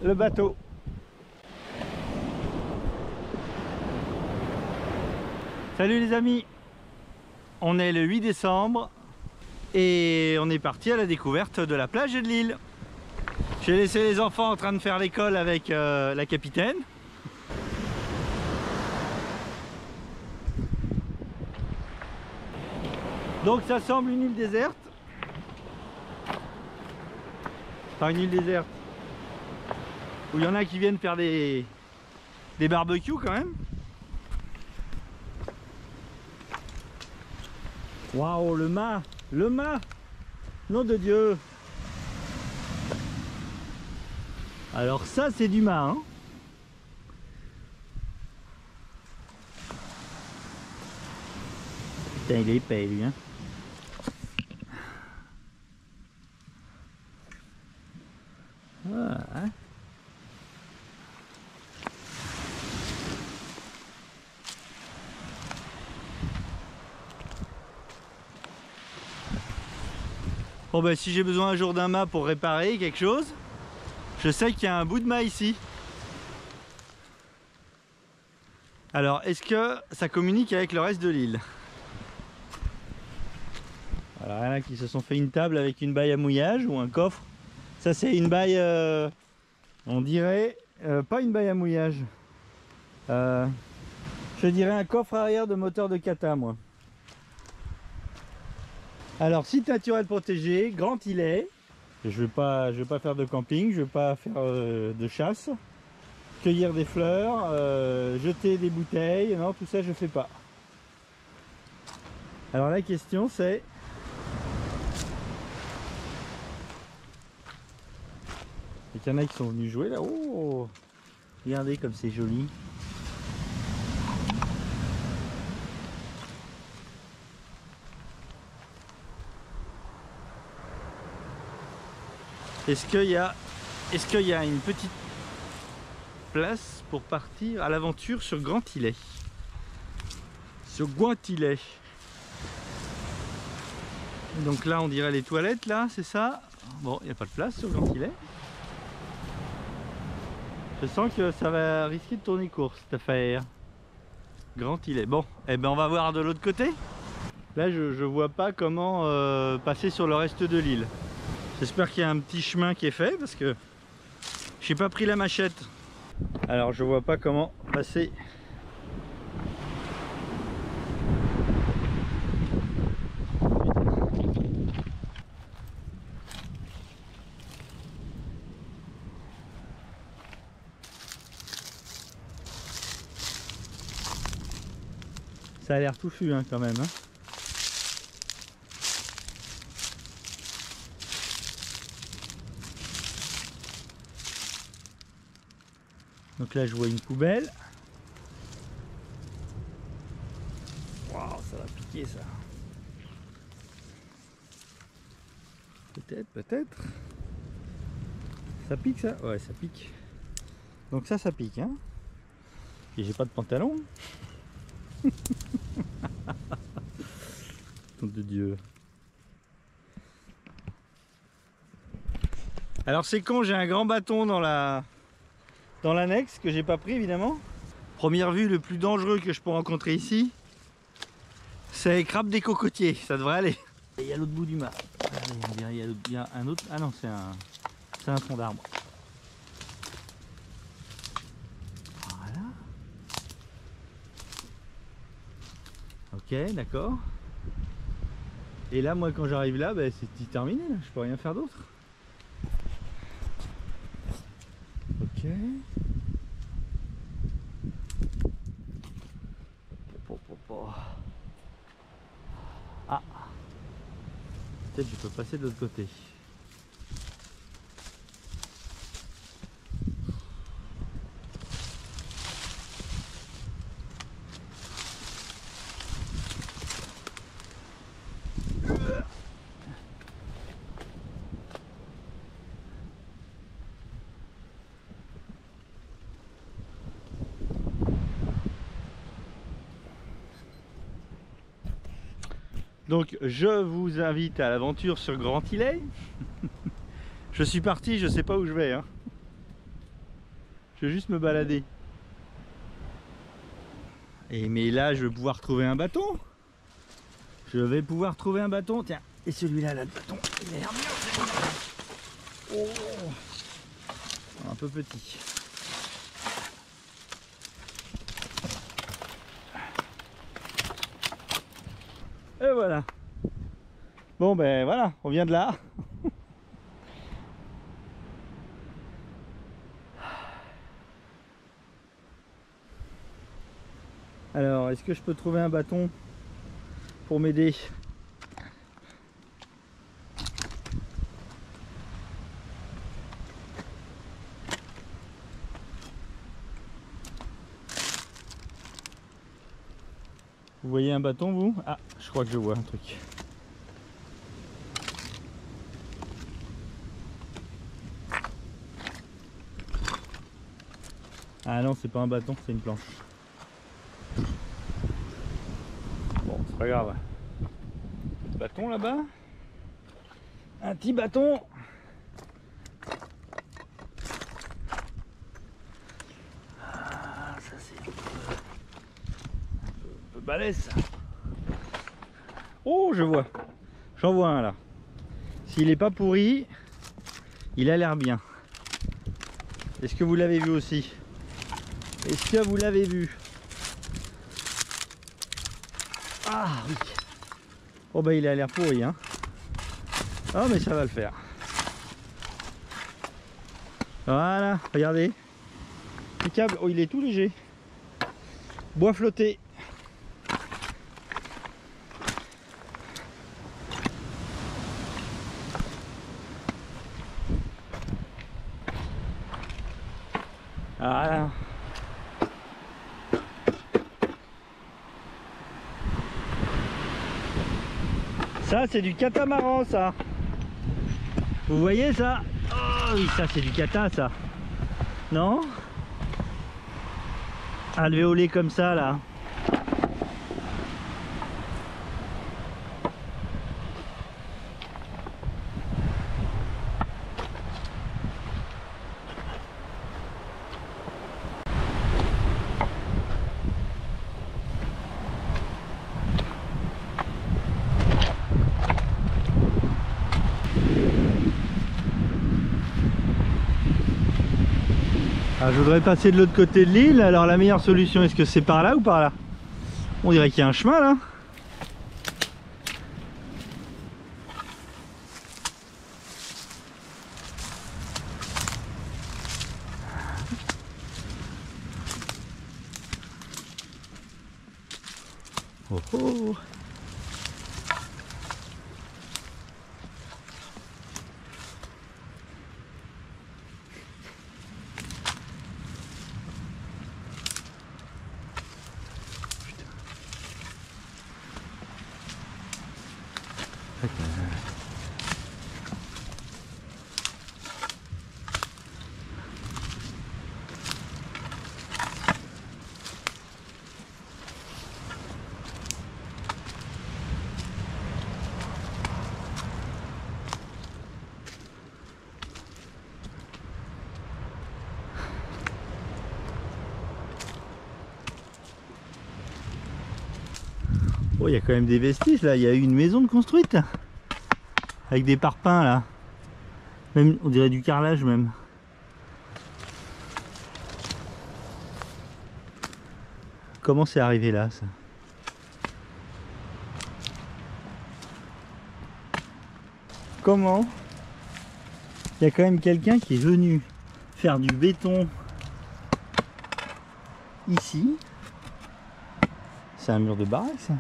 le bateau. Salut les amis, on est le 8 décembre et on est parti à la découverte de la plage de l'île. J'ai laissé les enfants en train de faire l'école avec la capitaine. Donc ça semble une île déserte. Enfin une île déserte où il y en a qui viennent faire des barbecues quand même. Waouh, le mât, nom de Dieu. Alors ça c'est du mât, hein. Putain, il est épais lui, hein. Ah, hein. Bon ben si j'ai besoin un jour d'un mât pour réparer quelque chose, je sais qu'il y a un bout de mât ici. Alors est-ce que ça communique avec le reste de l'île? Alors il y en a qui se sont fait une table avec une baille à mouillage ou un coffre. Ça c'est une baille, on dirait, pas une baille à mouillage. Je dirais un coffre arrière de moteur de kata moi. Alors site naturel protégé, Grand Îlet. Je vais pas faire de camping, je vais pas faire de chasse, cueillir des fleurs, jeter des bouteilles, non tout ça je fais pas. Alors la question c'est il y en a qui sont venus jouer là. Oh, regardez comme c'est joli. Est-ce qu'il y a une petite place pour partir à l'aventure sur Grand Îlet? Sur Grand Îlet. Donc là on dirait les toilettes là, c'est ça? Bon, il n'y a pas de place sur Grand Îlet. Je sens que ça va risquer de tourner court cette affaire. Grand Îlet. Bon, eh ben on va voir de l'autre côté. Là je vois pas comment passer sur le reste de l'île. J'espère qu'il y a un petit chemin qui est fait parce que j'ai pas pris la machette. Alors je vois pas comment passer. Ça a l'air touffu hein, quand même. Hein. Donc là je vois une poubelle. Waouh, ça va piquer ça. Peut-être. Ça pique ça? Ouais, ça pique. Donc ça pique hein. Et j'ai pas de pantalon. Nom de Dieu. Alors c'est con, j'ai un grand bâton dans l'annexe que j'ai pas pris évidemment. Première vue, le plus dangereux que je peux rencontrer ici, c'est les crabes des cocotiers, ça devrait aller. Il y a l'autre bout du mât. Il y a un autre. Ah non, c'est un tronc d'arbre. Voilà. Ok, d'accord. Et là, moi, quand j'arrive là, bah, c'est terminé. Là. Je peux rien faire d'autre. Ok. Ah. Peut-être je peux passer de l'autre côté. Donc je vous invite à l'aventure sur Grand Îlet. Je suis parti, je sais pas où je vais. Hein. Je vais juste me balader. Et mais là, je vais pouvoir trouver un bâton. Je vais pouvoir trouver un bâton. Tiens, et celui-là, là, le bâton, il a l'air bien. Oh, un peu petit. Et voilà. Bon ben voilà, on vient de là. Alors, est-ce que je peux trouver un bâton pour m'aider? Vous voyez un bâton, vous? Ah, je crois que je vois un truc. Ah non, c'est pas un bâton, c'est une planche. Bon, c'est pas grave. Bâton là-bas. Un petit bâton. Ah, ça c'est un peu balèze ça. Oh, je vois. J'en vois un là. S'il est pas pourri, il a l'air bien. Est-ce que vous l'avez vu aussi? Est-ce que vous l'avez vu? Ah oui. Oh bah il a l'air pourri hein. Oh mais ça va le faire. Voilà, regardez. Le câble, oh il est tout léger. Bois flotté. Voilà. Ça c'est du catamaran ça. Vous voyez ça? Oh oui, ça c'est du cata ça. Non? Alvéolé comme ça là. Ah, je voudrais passer de l'autre côté de l'île, alors la meilleure solution, est-ce que c'est par là ou par là? On dirait qu'il y a un chemin là. Oh oh. Oh, il y a quand même des vestiges là, il y a eu une maison de construite avec des parpaings là. Même on dirait du carrelage même. Comment c'est arrivé là ça? Comment? Il y a quand même quelqu'un qui est venu faire du béton ici. C'est un mur de baraque ça.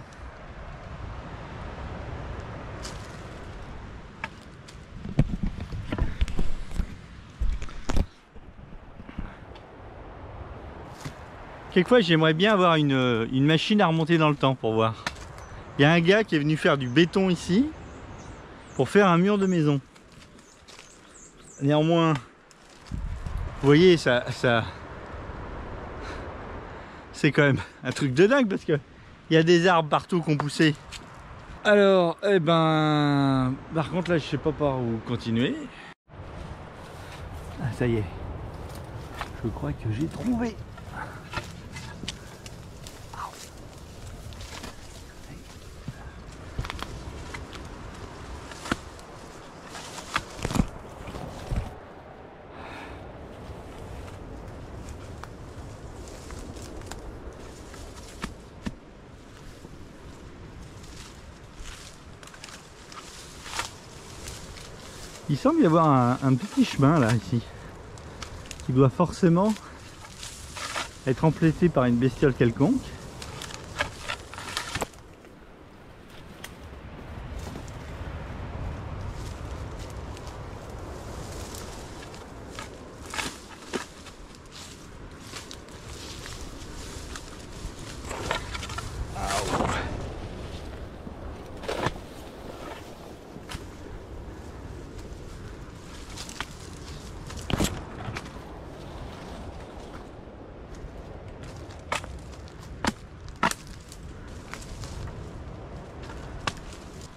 Quelquefois j'aimerais bien avoir une machine à remonter dans le temps pour voir. Il y a un gars qui est venu faire du béton ici pour faire un mur de maison. Néanmoins, vous voyez, ça c'est quand même un truc de dingue parce que il y a des arbres partout qui ont poussé. Alors, eh ben, par contre là, je sais pas par où continuer. Ah, ça y est. Je crois que j'ai trouvé. Il semble y avoir un petit chemin là ici qui doit forcément être emprunté par une bestiole quelconque.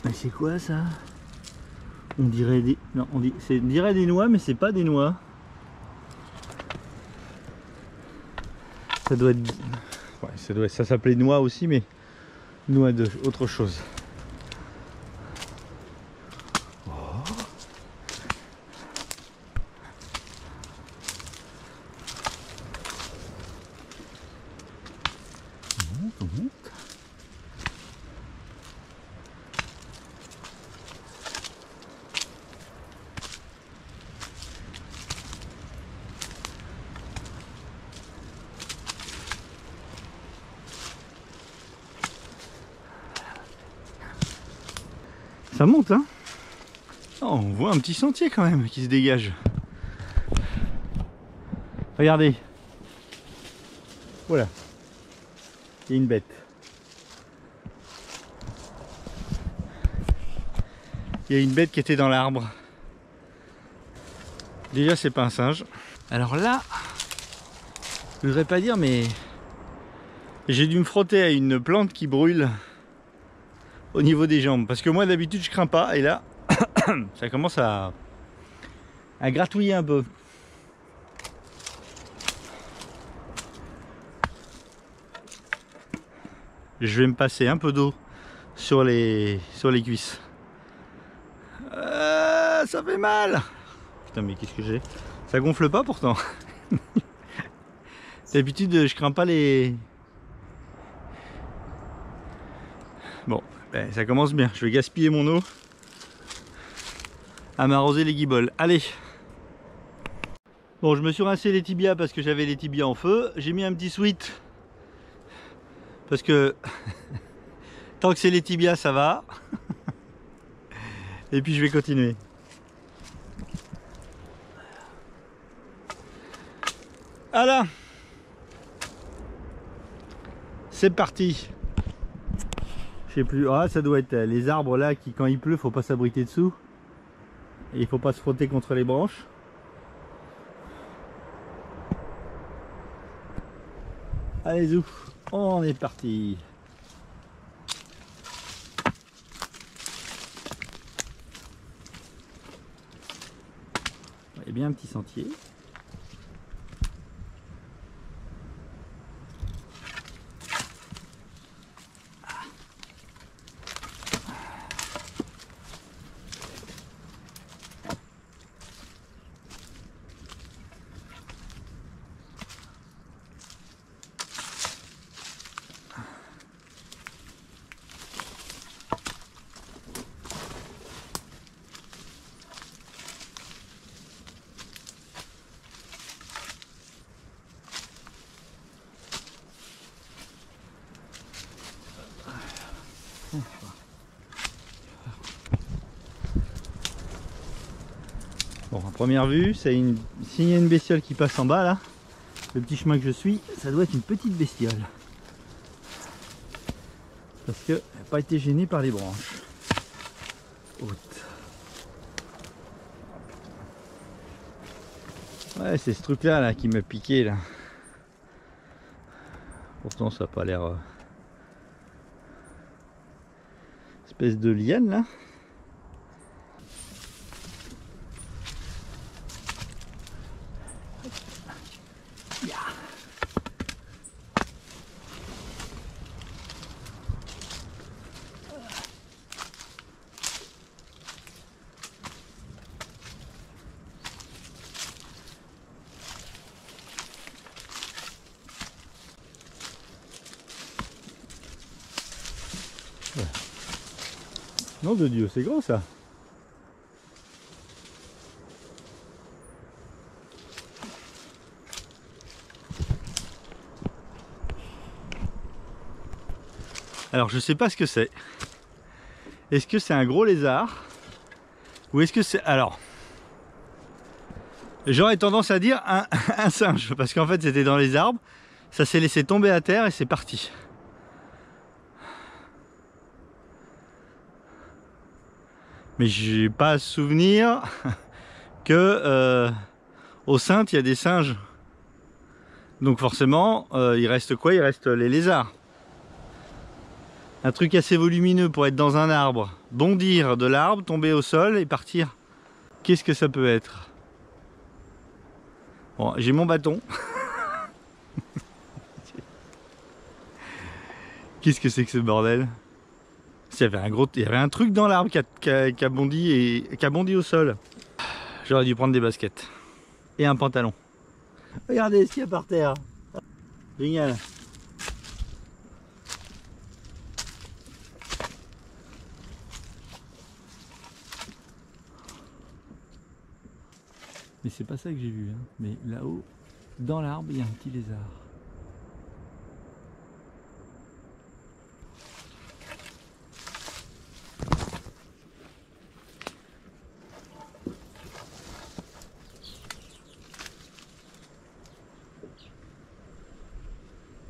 Mais c'est quoi ça? On dirait des... Non, on dirait des noix, mais c'est pas des noix. Ça doit être... Ouais, ça s'appelait noix aussi, mais noix de autre chose. Oh. On monte. Ça monte, hein. Oh, on voit un petit sentier quand même qui se dégage. Regardez. Voilà. Il y a une bête. Il y a une bête qui était dans l'arbre. Déjà, c'est pas un singe. Alors là, je voudrais pas dire, mais j'ai dû me frotter à une plante qui brûle au niveau des jambes. Parce que moi, d'habitude, je crains pas. Et là, ça commence à gratouiller un peu. Je vais me passer un peu d'eau sur les cuisses. Ça fait mal. Putain, mais qu'est-ce que j'ai? Ça gonfle pas pourtant. D'habitude, je crains pas les... Bon, ben, ça commence bien. Je vais gaspiller mon eau à m'arroser les guiboles. Allez. Bon, je me suis rincé les tibias parce que j'avais les tibias en feu. J'ai mis un petit sweat parce que tant que c'est les tibias, ça va. Et puis je vais continuer. Voilà. C'est parti. Je sais plus. Ah, ça doit être les arbres là qui, quand il pleut, faut pas s'abriter dessous. Et il faut pas se frotter contre les branches. Allez, zou. On est parti. Il y a bien un petit sentier. Bon, à première vue, s'il y a une bestiole qui passe en bas là, le petit chemin que je suis, ça doit être une petite bestiole. Parce qu'elle n'a pas été gênée par les branches hautes. Ouais, c'est ce truc là qui m'a piqué là. Pourtant ça n'a pas l'air... espèce de liane là. Nom de Dieu, c'est gros ça. Alors je sais pas ce que c'est. Est-ce que c'est un gros lézard? Ou est-ce que c'est... Alors... J'aurais tendance à dire un singe. Parce qu'en fait c'était dans les arbres. Ça s'est laissé tomber à terre et c'est parti. Mais j'ai pas souvenir que au Saintes il y a des singes. Donc forcément il reste quoi? Il reste les lézards. Un truc assez volumineux pour être dans un arbre, bondir de l'arbre, tomber au sol et partir. Qu'est-ce que ça peut être? Bon, j'ai mon bâton. Qu'est-ce que c'est que ce bordel? Il y avait un truc dans l'arbre qui a bondi au sol. J'aurais dû prendre des baskets. Et un pantalon. Regardez ce qu'il y a par terre. Génial. Mais c'est pas ça que j'ai vu. Hein. Mais là-haut, dans l'arbre, il y a un petit lézard.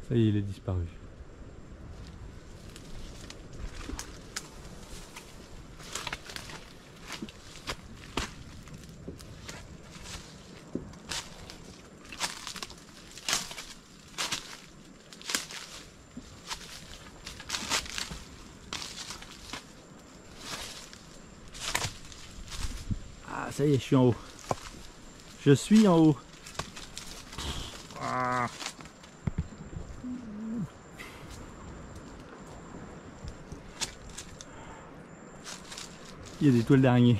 Ça y est, il est disparu. Ah, ça y est, je suis en haut. Je suis en haut. Ah. Il y a des toiles d'araignée.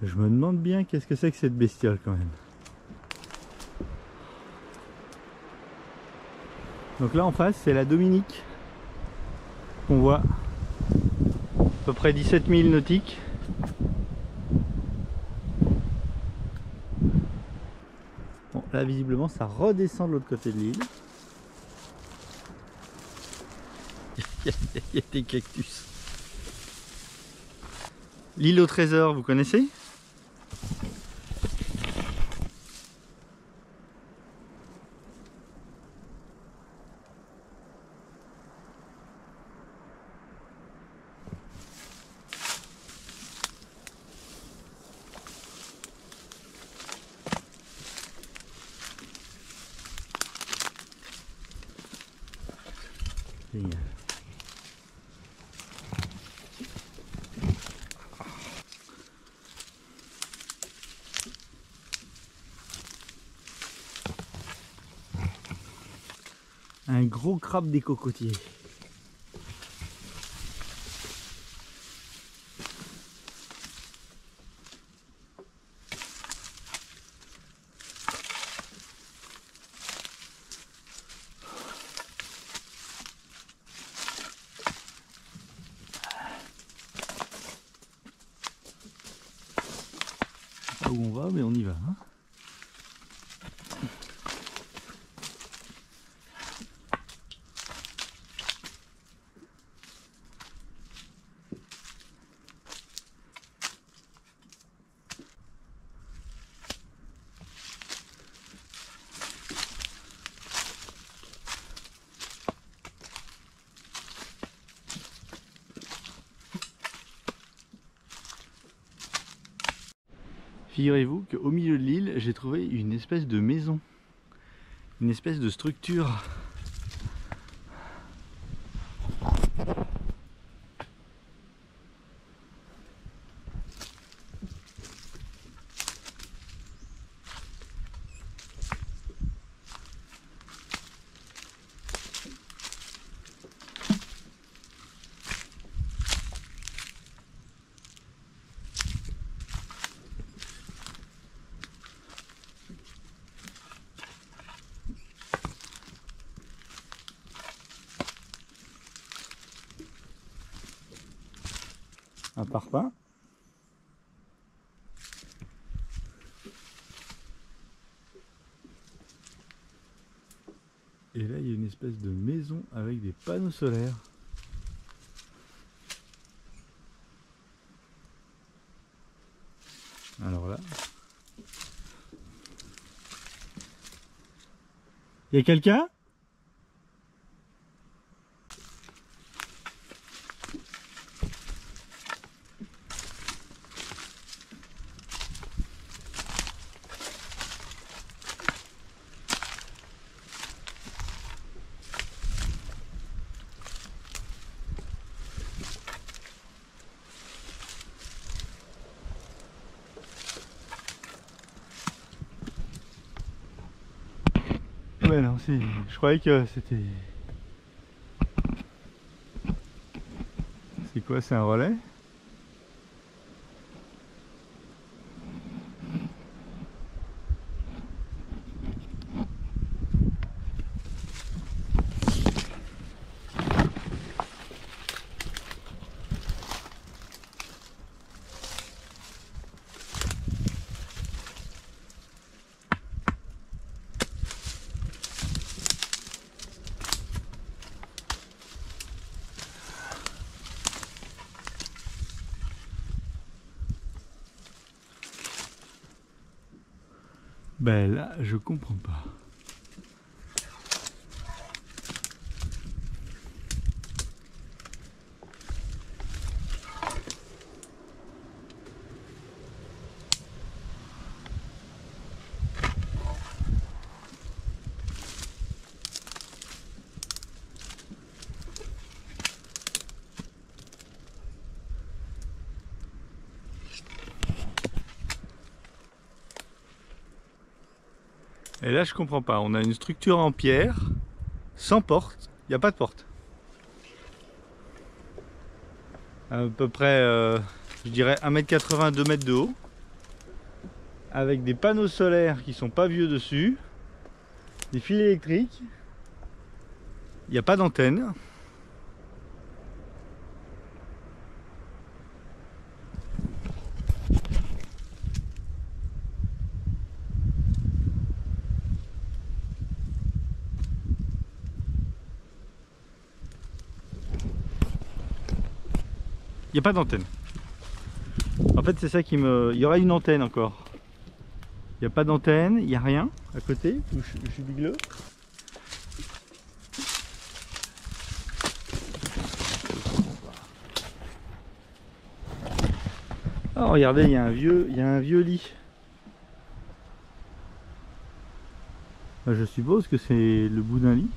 Je me demande bien qu'est-ce que c'est que cette bestiole quand même. Donc là en face c'est la Dominique qu'on voit, à peu près 17 000 nautiques. Bon là visiblement ça redescend de l'autre côté de l'île. Il y a des cactus. L'île au trésor, vous connaissez? Génial. Un gros crabe des cocotiers. Pas où on va, mais on y va. Hein. Figurez-vous qu'au milieu de l'île, j'ai trouvé une espèce de maison, une espèce de structure. un parpaing. Et là, il y a une espèce de maison avec des panneaux solaires. Alors là, il y a quelqu'un? Ouais, non, si, je croyais que c'était... C'est quoi, c'est un relais? Ben là, je comprends pas. Et là, je comprends pas. On a une structure en pierre, sans porte. Il n'y a pas de porte. À peu près, je dirais 1,80 m, 2 mètres de haut. Avec des panneaux solaires qui sont pas vieux dessus. Des fils électriques. Il n'y a pas d'antenne. Il n'y a pas d'antenne. En fait, c'est ça qui me... Il y aura une antenne encore. Il n'y a pas d'antenne, il n'y a rien à côté où je suis bigleux. Oh, regardez, il y a un vieux lit. Je suppose que c'est le bout d'un lit.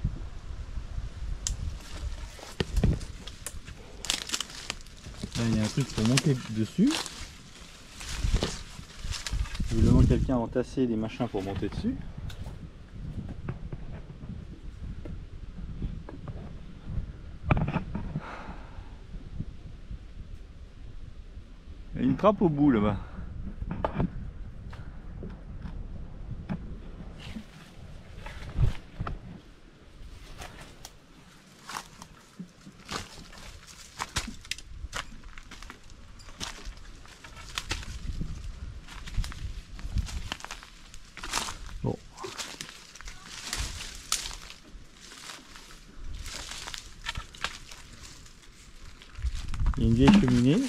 Là, il y a un truc pour monter dessus. Évidemment, quelqu'un a entassé des machins pour monter dessus. Il y a une trappe au bout là-bas. Bon. Il y a une vieille cheminée.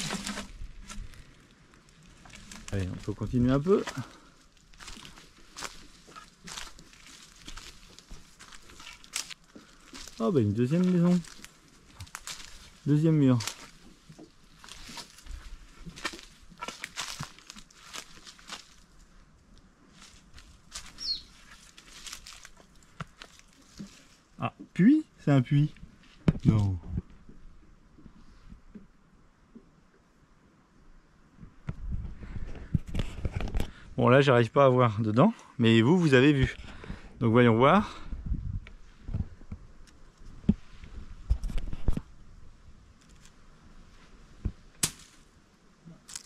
Allez, on peut continuer un peu. Oh bah une deuxième maison. Deuxième mur. Ah, puits? C'est un puits? Non. Bon là j'arrive pas à voir dedans, mais vous avez vu. Donc voyons voir.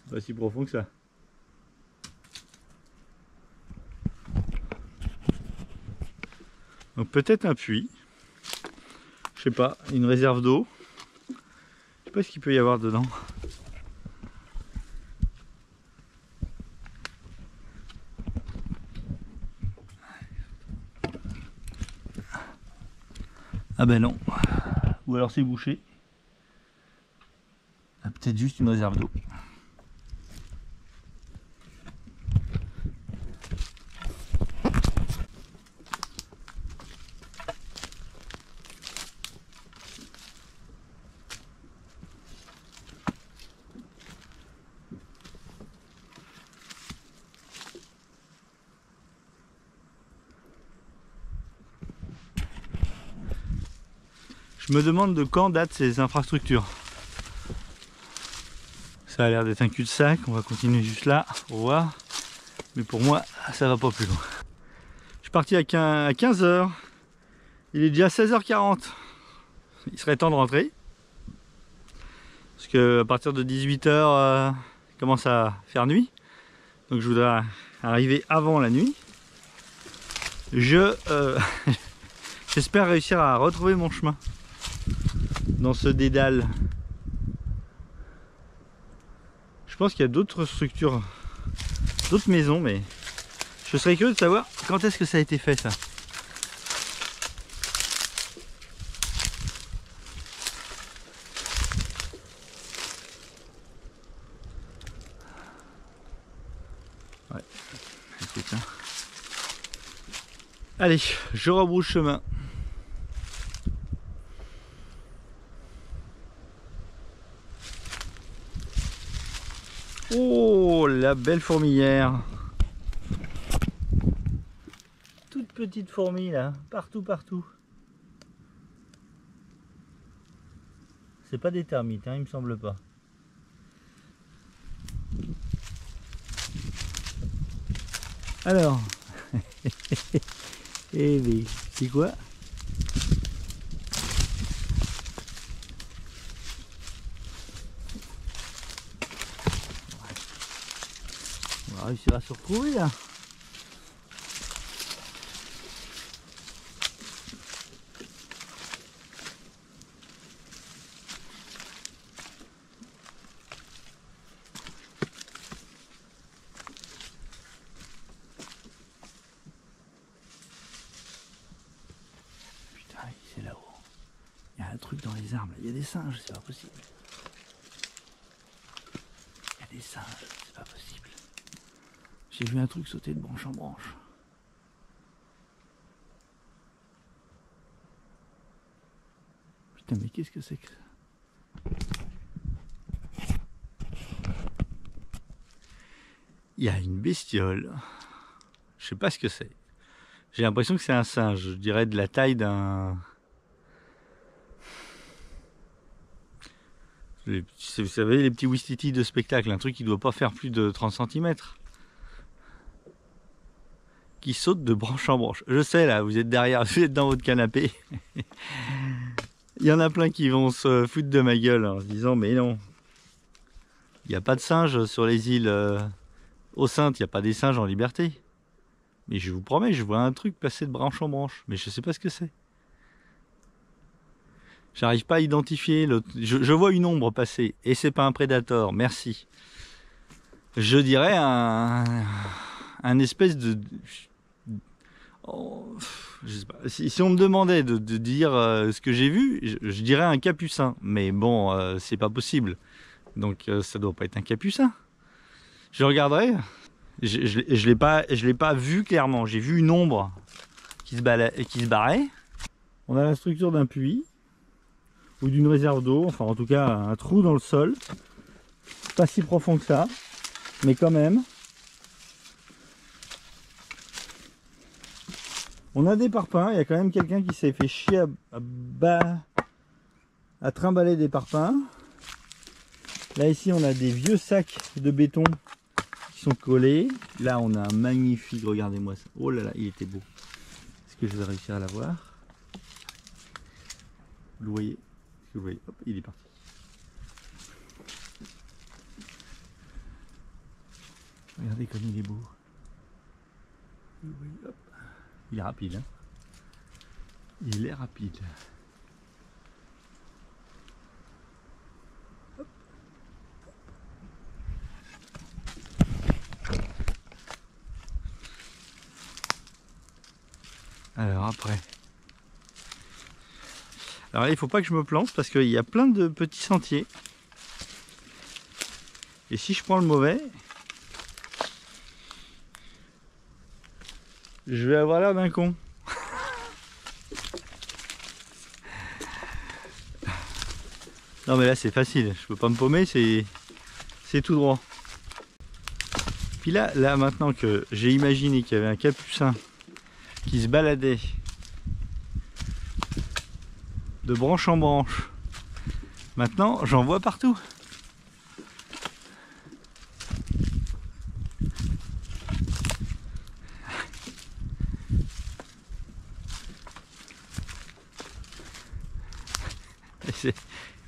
Pas si profond que ça. Donc peut-être un puits. Je sais pas, une réserve d'eau. Je sais pas ce qu'il peut y avoir dedans. Ah ben non. Ou alors c'est bouché. Ah, peut-être juste une réserve d'eau. Je me demande de quand datent ces infrastructures. Ça a l'air d'être un cul-de-sac, on va continuer juste là, au revoir. Mais pour moi, ça va pas plus loin. Je suis parti à 15h. Il est déjà 16h40. Il serait temps de rentrer. Parce que à partir de 18h, il commence à faire nuit. Donc je voudrais arriver avant la nuit. J'espère réussir à retrouver mon chemin dans ce dédale. Je pense qu'il y a d'autres structures, d'autres maisons, mais je serais curieux de savoir quand est-ce que ça a été fait, ça. Ouais, c'est ça. Allez, je rebrousse chemin. Oh, la belle fourmilière. Toute petite fourmi là, partout, partout. C'est pas des termites, hein, il me semble pas. Alors, eh bien, c'est quoi? On va réussir à se retrouver là. Putain, c'est là-haut. Il y a un truc dans les arbres, il y a des singes, c'est pas possible. Il y a des singes, c'est pas possible. J'ai vu un truc sauter de branche en branche. Putain, mais qu'est-ce que c'est que ça? Il y a une bestiole. Je sais pas ce que c'est. J'ai l'impression que c'est un singe. Je dirais de la taille d'un... Vous savez, les petits Ouistiti de spectacle. Un truc qui doit pas faire plus de 30 cm. Qui saute de branche en branche. Je sais là, vous êtes derrière, vous êtes dans votre canapé. Il y en a plein qui vont se foutre de ma gueule en se disant mais non. Il n'y a pas de singes sur les îles aux Saintes, il n'y a pas des singes en liberté. Mais je vous promets, je vois un truc passer de branche en branche. Mais je sais pas ce que c'est. J'arrive pas à identifier. Je vois une ombre passer. Et c'est pas un prédateur, merci. Je dirais un espèce de... Oh, je sais pas. Si on me demandait de dire ce que j'ai vu, je dirais un capucin. Mais bon, c'est pas possible. Donc ça doit pas être un capucin. Je regarderai. Je l'ai pas vu clairement. J'ai vu une ombre qui se barrait. On a la structure d'un puits ou d'une réserve d'eau. Enfin, en tout cas, un trou dans le sol. Pas si profond que ça, mais quand même. On a des parpaings. Il y a quand même quelqu'un qui s'est fait chier à trimballer des parpaings. Là, ici, on a des vieux sacs de béton qui sont collés. Là, on a un magnifique, regardez-moi ça. Oh là là, il était beau. Est-ce que je vais réussir à l'avoir? Vous le voyez? Est-ce que vous voyez? Hop, il est parti. Regardez comme il est beau. Hop. Il est rapide, hein? Il est rapide. Hop. Alors après, Alors là, il faut pas que je me plante parce qu'il y a plein de petits sentiers. Et si je prends le mauvais, je vais avoir l'air d'un con. Non mais là c'est facile, je peux pas me paumer, c'est tout droit. Puis là maintenant que j'ai imaginé qu'il y avait un capucin qui se baladait de branche en branche, maintenant j'en vois partout.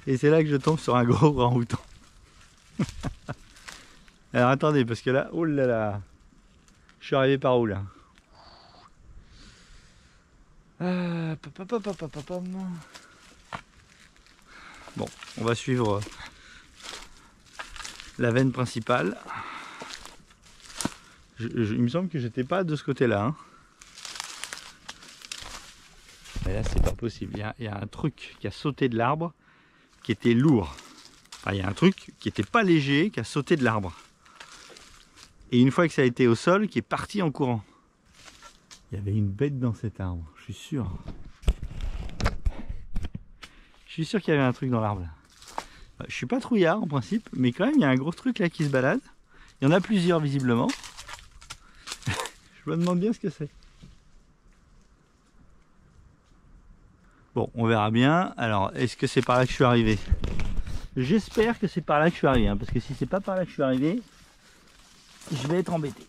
Et c'est là que je tombe sur un gros orang-outan. Alors attendez, parce que là, oh là là, je suis arrivé par où là? Bon, on va suivre la veine principale. Il me semble que j'étais pas de ce côté-là. Hein. Mais là, c'est pas possible. Il y a un truc qui a sauté de l'arbre, qui était lourd. Enfin, il y a un truc qui était pas léger, qui a sauté de l'arbre. Et une fois que ça a été au sol, qui est parti en courant. Il y avait une bête dans cet arbre, je suis sûr. Je suis sûr qu'il y avait un truc dans l'arbre. Je suis pas trouillard en principe, mais quand même il y a un gros truc là qui se balade. Il y en a plusieurs visiblement. Je me demande bien ce que c'est. Bon, on verra bien. Alors, est-ce que c'est par là que je suis arrivé? J'espère que c'est par là que je suis arrivé, hein, parce que si c'est pas par là que je suis arrivé, je vais être embêté.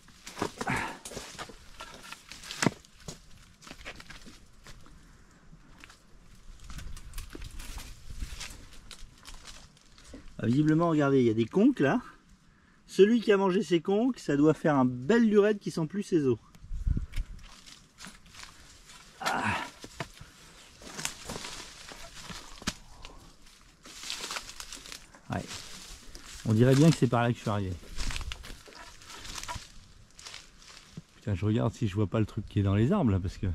Ah, visiblement, regardez, il y a des conques là. Celui qui a mangé ces conques, ça doit faire un bel lurette qui sent plus ses os. Ah. Ouais. On dirait bien que c'est par là que je suis arrivé. Putain, je regarde si je vois pas le truc qui est dans les arbres là, parce que...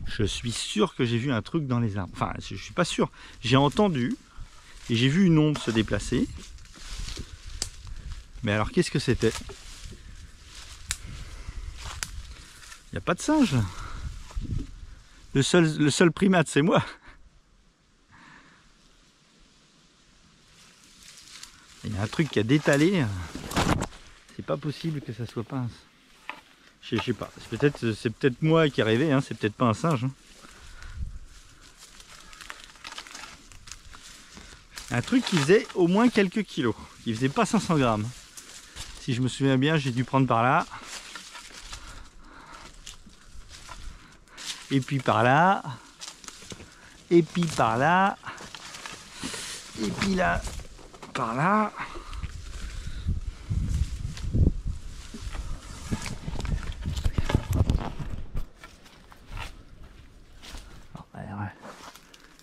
Je suis sûr que j'ai vu un truc dans les arbres. Enfin, je suis pas sûr. J'ai entendu et j'ai vu une ombre se déplacer. Mais alors, qu'est-ce que c'était? Il n'y a pas de singe. Le seul primate, c'est moi. Il y a un truc qui a détalé. C'est pas possible que ça soit pas un... Je sais pas, c'est peut-être moi qui ai rêvé, hein, c'est peut-être pas un singe. Hein. Un truc qui faisait au moins quelques kilos, qui faisait pas 500 grammes. Si je me souviens bien, j'ai dû prendre par là. Et puis par là. Et puis par là. Et puis là, par là.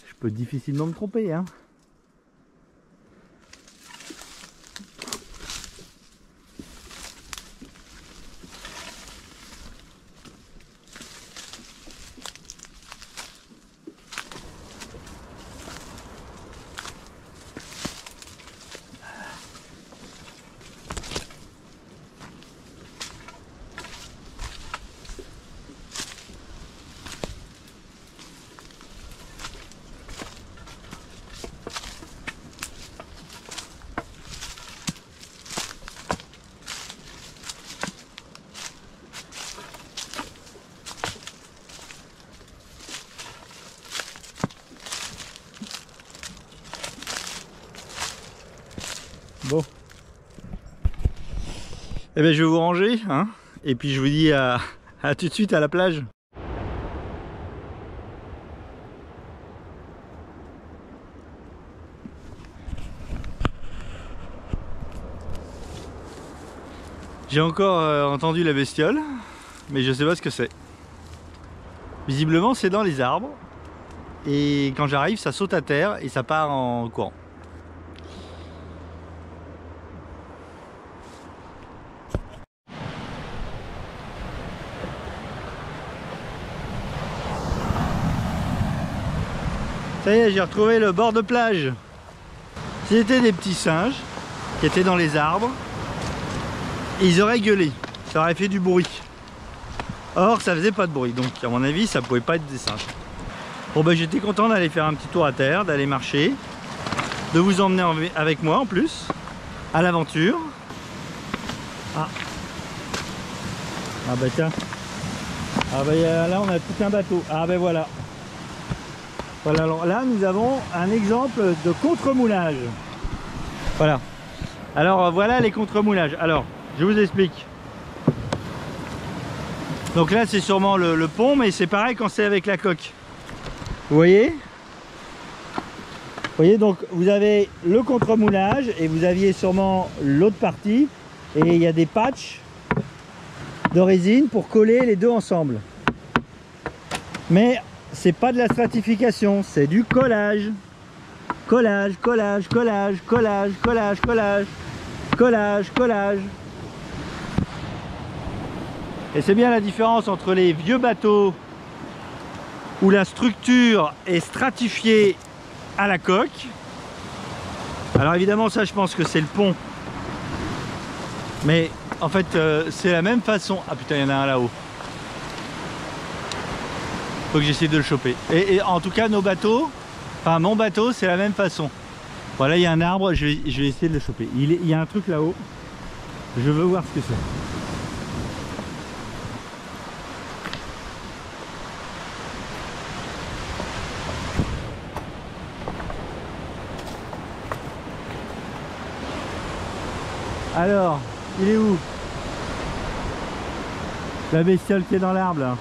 Je peux difficilement me tromper, hein. Bon. Eh bien je vais vous ranger, hein, et puis je vous dis à tout de suite à la plage. J'ai encore entendu la bestiole, mais je sais pas ce que c'est. Visiblement c'est dans les arbres, et quand j'arrive ça saute à terre et ça part en courant. Ça y est, j'ai retrouvé le bord de plage. C'était des petits singes qui étaient dans les arbres. Ils auraient gueulé, ça aurait fait du bruit. Or, ça faisait pas de bruit, donc à mon avis, ça pouvait pas être des singes. Bon ben, j'étais content d'aller faire un petit tour à terre, d'aller marcher, de vous emmener avec moi en plus, à l'aventure. Ah bah tiens. Ah bah là, on a tout un bateau. Ah ben voilà. Voilà, alors là, nous avons un exemple de contre-moulage. Voilà. Alors voilà les contre-moulages. Alors, je vous explique. Donc là c'est sûrement le pont, mais c'est pareil quand c'est avec la coque. Vous voyez? Vous voyez, donc vous avez le contre-moulage et vous aviez sûrement l'autre partie. Et il y a des patchs de résine pour coller les deux ensemble. Mais c'est pas de la stratification, c'est du collage. Collage, collage, collage, collage, collage, collage. Collage, collage. Et c'est bien la différence entre les vieux bateaux où la structure est stratifiée à la coque. Alors évidemment ça je pense que c'est le pont. Mais en fait c'est la même façon. Ah putain, il y en a un là-haut. Faut que j'essaie de le choper. Et en tout cas nos bateaux, enfin mon bateau c'est la même façon. Voilà, il y a un arbre, je vais essayer de le choper. Il y a un truc là-haut. Je veux voir ce que c'est. Alors, il est où? La bestiole qui est dans l'arbre là.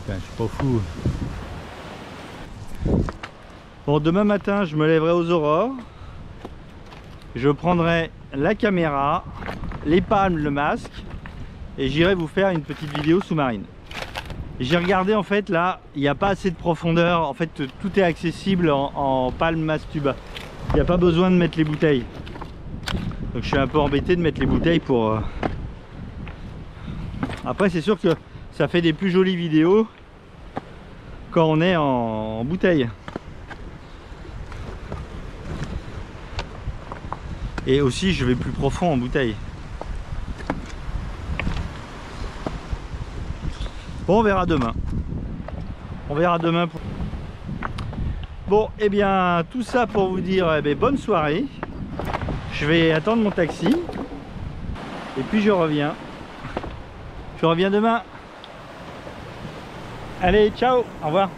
Putain, je suis pas fou. Bon, demain matin, je me lèverai aux aurores. Je prendrai la caméra, les palmes, le masque. Et j'irai vous faire une petite vidéo sous-marine. J'ai regardé en fait là, il n'y a pas assez de profondeur. En fait tout est accessible en palme masse tuba. Il n'y a pas besoin de mettre les bouteilles. Donc je suis un peu embêté de mettre les bouteilles pour... Après c'est sûr que ça fait des plus jolies vidéos quand on est en bouteille. Et aussi je vais plus profond en bouteille. Bon, on verra demain. On verra demain. Bon, et bien, tout ça pour vous dire bonne soirée. Je vais attendre mon taxi. Et puis je reviens. Je reviens demain. Allez, ciao, au revoir.